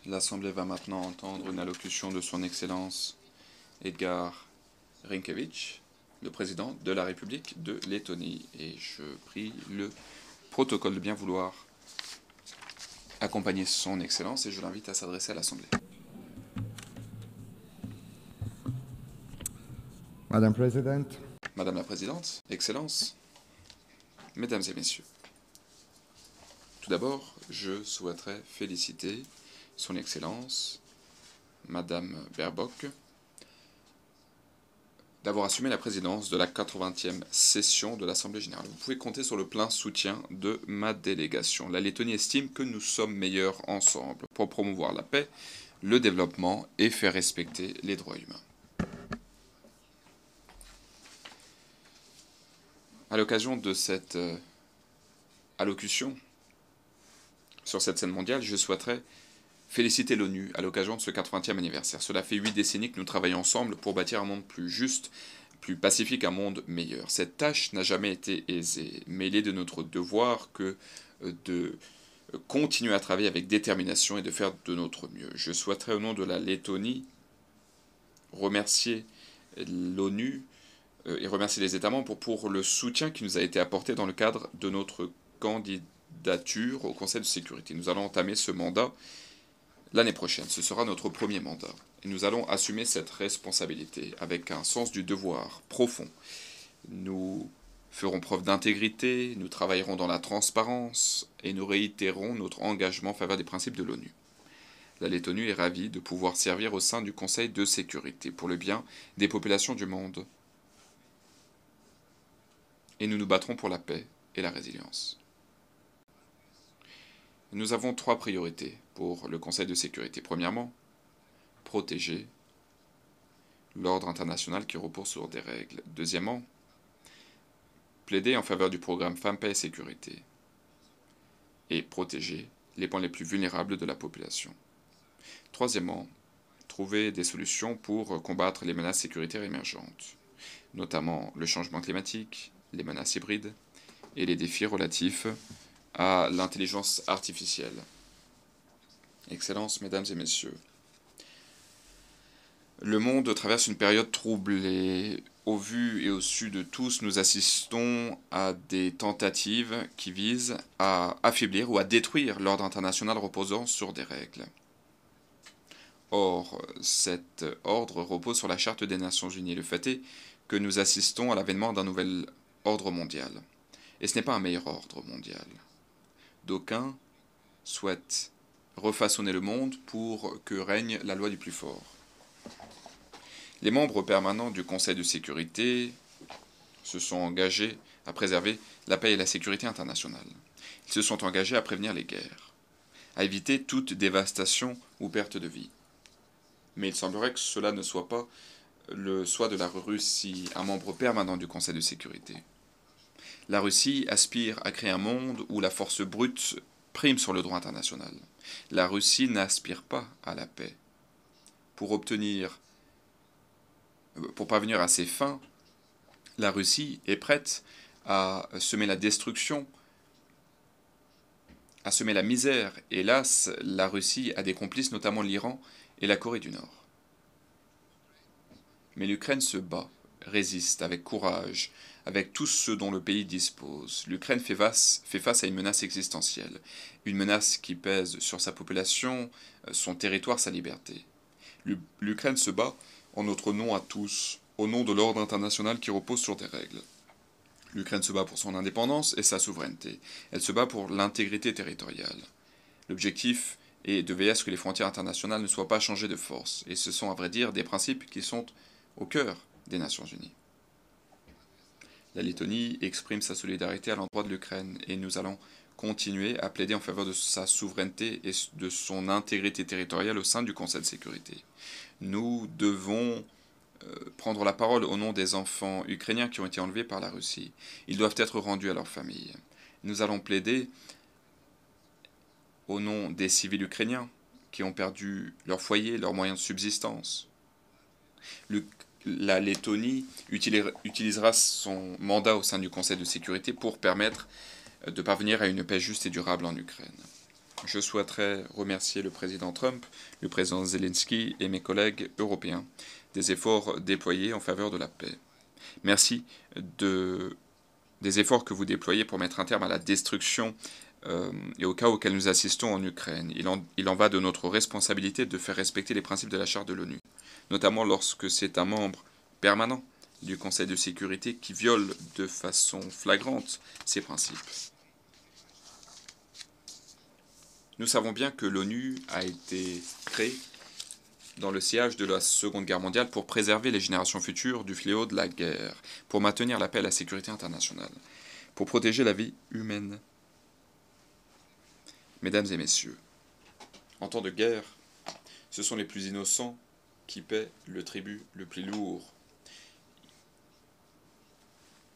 L'Assemblée va maintenant entendre une allocution de son Excellence Edgar Rinkevich, le président de la République de Lettonie. Et je prie le protocole de bien vouloir accompagner son Excellence et je l'invite à s'adresser à l'Assemblée. Madame President, Madame la Présidente, Excellence, Mesdames et Messieurs, tout d'abord, je souhaiterais féliciter son Excellence, Madame Baerbock, d'avoir assumé la présidence de la 80e session de l'Assemblée générale. Vous pouvez compter sur le plein soutien de ma délégation. La Lettonie estime que nous sommes meilleurs ensemble pour promouvoir la paix, le développement et faire respecter les droits humains. À l'occasion de cette allocution sur cette scène mondiale, je souhaiterais féliciter l'ONU à l'occasion de ce 80e anniversaire. Cela fait 8 décennies que nous travaillons ensemble pour bâtir un monde plus juste, plus pacifique, un monde meilleur. Cette tâche n'a jamais été aisée, mais il est de notre devoir de continuer à travailler avec détermination et de faire de notre mieux. Je souhaiterais au nom de la Lettonie remercier l'ONU et remercier les États membres pour le soutien qui nous a été apporté dans le cadre de notre candidature au Conseil de sécurité. Nous allons entamer ce mandat l'année prochaine. Ce sera notre premier mandat. Et nous allons assumer cette responsabilité avec un sens du devoir profond. Nous ferons preuve d'intégrité, nous travaillerons dans la transparence et nous réitérerons notre engagement en faveur des principes de l'ONU. La Lettonie est ravie de pouvoir servir au sein du Conseil de sécurité pour le bien des populations du monde. Et nous nous battrons pour la paix et la résilience. Nous avons 3 priorités pour le Conseil de sécurité. Premièrement, protéger l'ordre international qui repose sur des règles. Deuxièmement, plaider en faveur du programme Femmes, Paix et Sécurité. Et protéger les points les plus vulnérables de la population. Troisièmement, trouver des solutions pour combattre les menaces sécuritaires émergentes, notamment le changement climatique, les menaces hybrides et les défis relatifs à l'intelligence artificielle. Excellences, Mesdames et Messieurs, le monde traverse une période troublée. Au vu et au su de tous, nous assistons à des tentatives qui visent à affaiblir ou à détruire l'ordre international reposant sur des règles. Or, cet ordre repose sur la Charte des Nations Unies. Le fait est que nous assistons à l'avènement d'un nouvel ordre mondial. Et ce n'est pas un meilleur ordre mondial. D'aucuns souhaitent refaçonner le monde pour que règne la loi du plus fort. Les membres permanents du Conseil de sécurité se sont engagés à préserver la paix et la sécurité internationale. Ils se sont engagés à prévenir les guerres, à éviter toute dévastation ou perte de vie. Mais il semblerait que cela ne soit pas le choix de la Russie, un membre permanent du Conseil de sécurité. La Russie aspire à créer un monde où la force brute prime sur le droit international. La Russie n'aspire pas à la paix. Pour parvenir à ses fins, la Russie est prête à semer la destruction, à semer la misère. Hélas, la Russie a des complices, notamment l'Iran et la Corée du Nord. Mais l'Ukraine se bat, résiste avec courage, avec tout ce dont le pays dispose. L'Ukraine fait face à une menace existentielle, une menace qui pèse sur sa population, son territoire, sa liberté. L'Ukraine se bat en notre nom à tous, au nom de l'ordre international qui repose sur des règles. L'Ukraine se bat pour son indépendance et sa souveraineté. Elle se bat pour l'intégrité territoriale. L'objectif est de veiller à ce que les frontières internationales ne soient pas changées de force, et ce sont à vrai dire des principes qui sont au cœur des Nations Unies. La Lettonie exprime sa solidarité à l'endroit de l'Ukraine et nous allons continuer à plaider en faveur de sa souveraineté et de son intégrité territoriale au sein du Conseil de sécurité. Nous devons prendre la parole au nom des enfants ukrainiens qui ont été enlevés par la Russie. Ils doivent être rendus à leurs familles. Nous allons plaider au nom des civils ukrainiens qui ont perdu leur foyer, leurs moyens de subsistance. La Lettonie utilisera son mandat au sein du Conseil de sécurité pour permettre de parvenir à une paix juste et durable en Ukraine. Je souhaiterais remercier le président Trump, le président Zelensky et mes collègues européens des efforts déployés en faveur de la paix. Merci des efforts que vous déployez pour mettre un terme à la destruction et au cas auquel nous assistons en Ukraine. Il en va de notre responsabilité de faire respecter les principes de la Charte de l'ONU, notamment lorsque c'est un membre permanent du Conseil de sécurité qui viole de façon flagrante ces principes. Nous savons bien que l'ONU a été créée dans le sillage de la Seconde Guerre mondiale pour préserver les générations futures du fléau de la guerre, pour maintenir la paix et la sécurité internationale, pour protéger la vie humaine. Mesdames et messieurs, en temps de guerre, ce sont les plus innocents qui paient le tribut le plus lourd.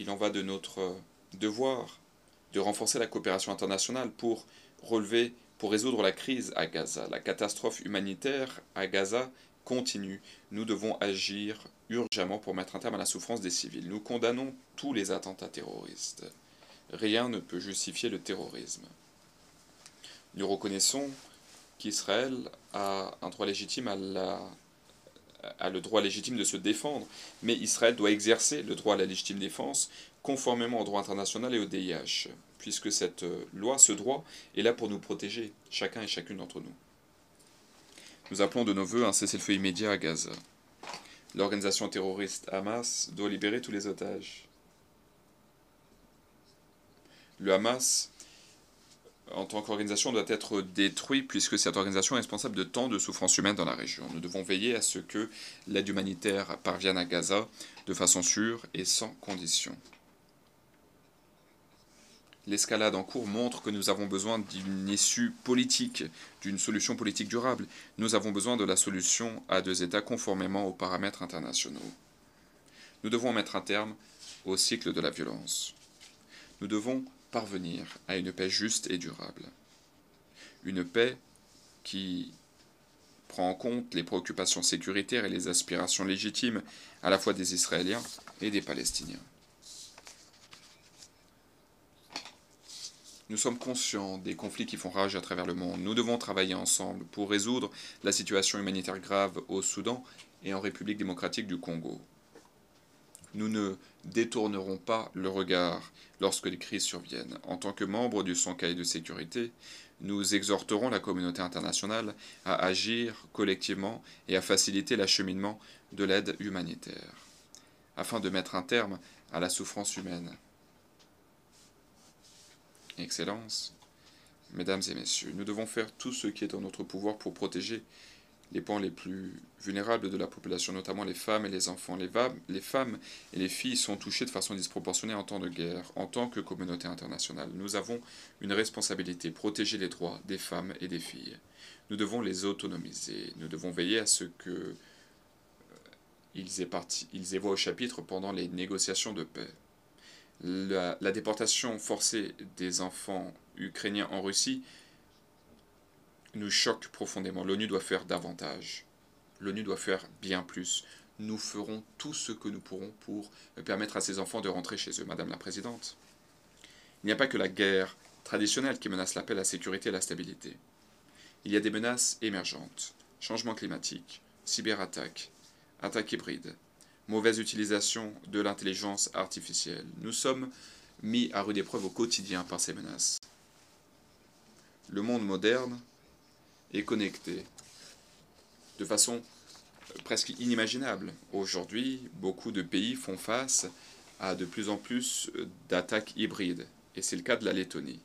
Il en va de notre devoir de renforcer la coopération internationale pour résoudre la crise à Gaza. La catastrophe humanitaire à Gaza continue. Nous devons agir urgemment pour mettre un terme à la souffrance des civils. Nous condamnons tous les attentats terroristes. Rien ne peut justifier le terrorisme. Nous reconnaissons qu'Israël a un droit légitime le droit légitime de se défendre, mais Israël doit exercer le droit à la légitime défense conformément au droit international et au DIH, puisque cette loi, ce droit, est là pour nous protéger, chacun et chacune d'entre nous. Nous appelons de nos voeux un cessez-le-feu immédiat à Gaza. L'organisation terroriste Hamas doit libérer tous les otages. Le Hamas, en tant qu'organisation, doit être détruit puisque cette organisation est responsable de tant de souffrances humaines dans la région. Nous devons veiller à ce que l'aide humanitaire parvienne à Gaza de façon sûre et sans condition. L'escalade en cours montre que nous avons besoin d'une issue politique, d'une solution politique durable. Nous avons besoin de la solution à deux États conformément aux paramètres internationaux. Nous devons mettre un terme au cycle de la violence. Nous devons parvenir à une paix juste et durable. Une paix qui prend en compte les préoccupations sécuritaires et les aspirations légitimes à la fois des Israéliens et des Palestiniens. Nous sommes conscients des conflits qui font rage à travers le monde. Nous devons travailler ensemble pour résoudre la situation humanitaire grave au Soudan et en République démocratique du Congo. Nous ne détournerons pas le regard lorsque les crises surviennent. En tant que membres du Conseil de sécurité, nous exhorterons la communauté internationale à agir collectivement et à faciliter l'acheminement de l'aide humanitaire, afin de mettre un terme à la souffrance humaine. Excellences, Mesdames et Messieurs, nous devons faire tout ce qui est en notre pouvoir pour protéger les pans les plus vulnérables de la population, notamment les femmes et les enfants. Les femmes et les filles sont touchées de façon disproportionnée en temps de guerre. En tant que communauté internationale, nous avons une responsabilité, protéger les droits des femmes et des filles. Nous devons les autonomiser. Nous devons veiller à ce que ils aient voix au chapitre pendant les négociations de paix. La déportation forcée des enfants ukrainiens en Russie nous choque profondément. L'ONU doit faire davantage. L'ONU doit faire bien plus. Nous ferons tout ce que nous pourrons pour permettre à ces enfants de rentrer chez eux, Madame la Présidente. Il n'y a pas que la guerre traditionnelle qui menace la paix, la sécurité et la stabilité. Il y a des menaces émergentes. Changement climatique, cyberattaques, attaques hybrides, mauvaise utilisation de l'intelligence artificielle. Nous sommes mis à rude épreuve au quotidien par ces menaces. Le monde moderne est connecté de façon presque inimaginable. Aujourd'hui, beaucoup de pays font face à de plus en plus d'attaques hybrides, et c'est le cas de la Lettonie.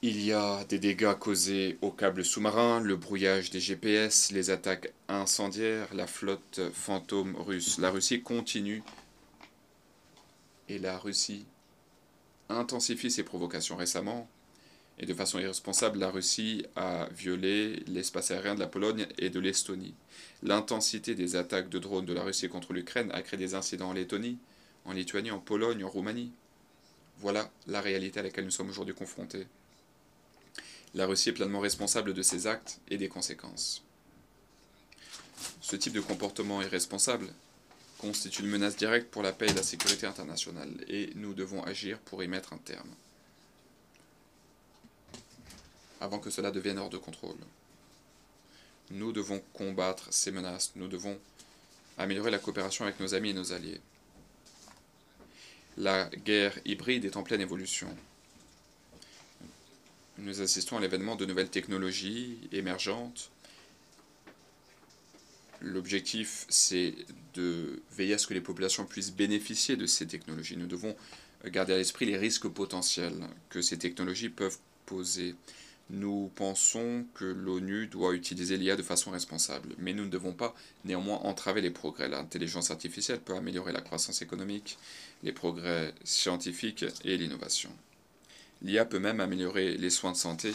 Il y a des dégâts causés aux câbles sous-marins, le brouillage des GPS, les attaques incendiaires, la flotte fantôme russe. La Russie continue et la Russie intensifie ses provocations récemment. Et de façon irresponsable, la Russie a violé l'espace aérien de la Pologne et de l'Estonie. L'intensité des attaques de drones de la Russie contre l'Ukraine a créé des incidents en Lettonie, en Lituanie, en Pologne, en Roumanie. Voilà la réalité à laquelle nous sommes aujourd'hui confrontés. La Russie est pleinement responsable de ses actes et des conséquences. Ce type de comportement irresponsable constitue une menace directe pour la paix et la sécurité internationale, et nous devons agir pour y mettre un terme. avant que cela devienne hors de contrôle. Nous devons combattre ces menaces, nous devons améliorer la coopération avec nos amis et nos alliés. La guerre hybride est en pleine évolution. Nous assistons à l'avènement de nouvelles technologies émergentes. L'objectif, c'est de veiller à ce que les populations puissent bénéficier de ces technologies. Nous devons garder à l'esprit les risques potentiels que ces technologies peuvent poser. Nous pensons que l'ONU doit utiliser l'IA de façon responsable, mais nous ne devons pas néanmoins entraver les progrès. L'intelligence artificielle peut améliorer la croissance économique, les progrès scientifiques et l'innovation. L'IA peut même améliorer les soins de santé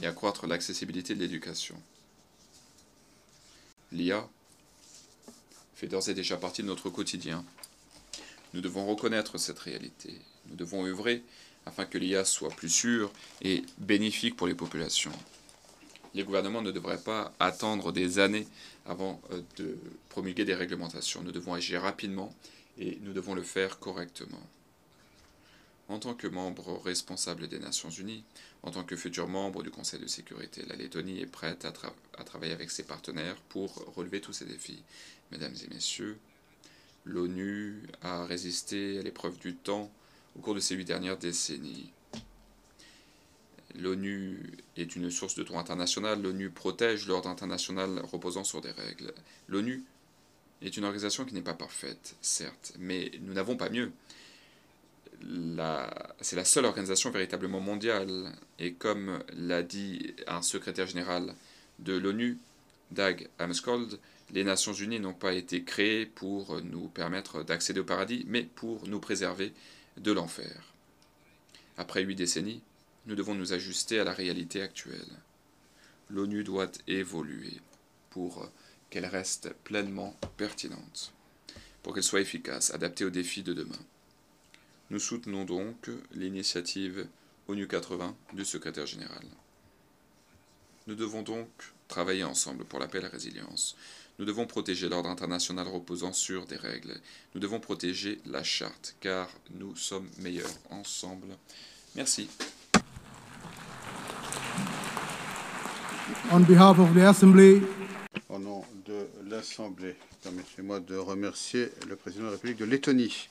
et accroître l'accessibilité de l'éducation. L'IA fait d'ores et déjà partie de notre quotidien. Nous devons reconnaître cette réalité. Nous devons œuvrer afin que l'IA soit plus sûre et bénéfique pour les populations. Les gouvernements ne devraient pas attendre des années avant de promulguer des réglementations. Nous devons agir rapidement et nous devons le faire correctement. En tant que membre responsable des Nations Unies, en tant que futur membre du Conseil de sécurité, la Lettonie est prête à travailler avec ses partenaires pour relever tous ces défis. Mesdames et messieurs, l'ONU a résisté à l'épreuve du temps au cours de ces 8 dernières décennies. L'ONU est une source de droit international, l'ONU protège l'ordre international reposant sur des règles. L'ONU est une organisation qui n'est pas parfaite, certes, mais nous n'avons pas mieux. C'est la seule organisation véritablement mondiale, et comme l'a dit un secrétaire général de l'ONU, Dag Hammarskjöld, les Nations Unies n'ont pas été créées pour nous permettre d'accéder au paradis, mais pour nous préserver de l'enfer. Après 8 décennies, nous devons nous ajuster à la réalité actuelle. L'ONU doit évoluer pour qu'elle reste pleinement pertinente, pour qu'elle soit efficace, adaptée aux défis de demain. Nous soutenons donc l'initiative ONU 80 du secrétaire général. Nous devons donc travailler ensemble pour la paix et la résilience. Nous devons protéger l'ordre international reposant sur des règles. Nous devons protéger la charte, car nous sommes meilleurs ensemble. Merci. On behalf of the Assembly, au nom de l'Assemblée, permettez-moi de remercier le président de la République de Lettonie.